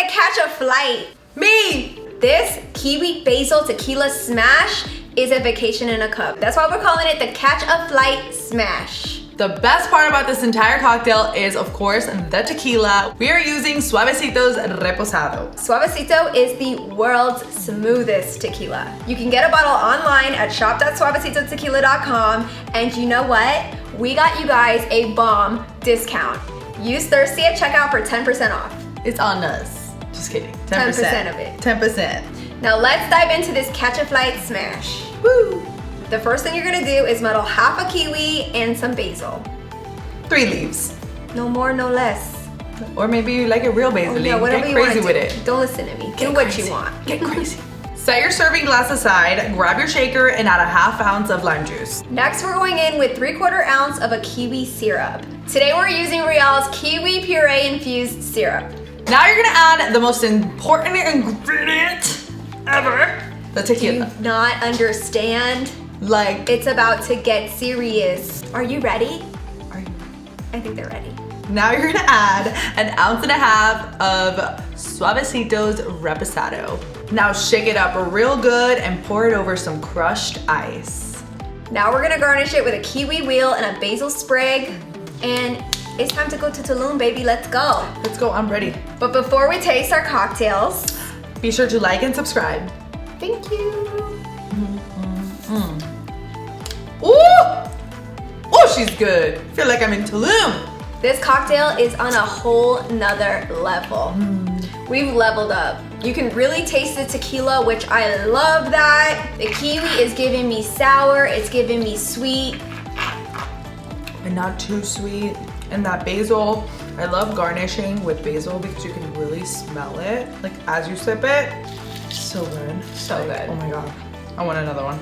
to catch a flight. Me! This Kiwi Basil Tequila Smash is a vacation in a cup. That's why we're calling it the Catch a Flight Smash. The best part about this entire cocktail is, of course, the tequila. We are using Suavecito's Reposado. Suavecito is the world's smoothest tequila. You can get a bottle online at shop.suavecitotequila.com, and you know what? We got you guys a bomb discount. Use Thirsty at checkout for 10% off. It's on us. Just kidding. 10% of it. 10%. Now let's dive into this Catch a Flight Smash. Woo! The first thing you're gonna do is muddle half a kiwi and some basil. 3 leaves. No more, no less. Or maybe you like it real basil. Yeah, whatever Get you want crazy to with do. it. Don't listen to me. Do what you want. Get crazy. Set your serving glass aside, grab your shaker, and add a ½ ounce of lime juice. Next, we're going in with 3/4 ounce of a kiwi syrup. Today, we're using Real's kiwi puree infused syrup. Now you're gonna add the most important ingredient ever, the Do tequila. you not understand? Like, It's about to get serious. Are you ready? are you? I think they're ready. Now you're gonna add 1.5 ounces of Suavecito's Reposado. Now shake it up real good and pour it over some crushed ice. Now we're gonna garnish it with a kiwi wheel and a basil sprig. And it's time to go to Tulum, baby. Let's go. Let's go, I'm ready. But before we taste our cocktails, Be sure to like and subscribe. thank you. Ooh! Oh, she's good. Feel like I'm in Tulum. This cocktail is on a whole nother level. We've leveled up. You can really taste the tequila, which I love that. The kiwi is giving me sour, it's giving me sweet. And not too sweet. And that basil, I love garnishing with basil because you can really smell it. Like as you sip it, so good. So good. Oh my God, I want another one.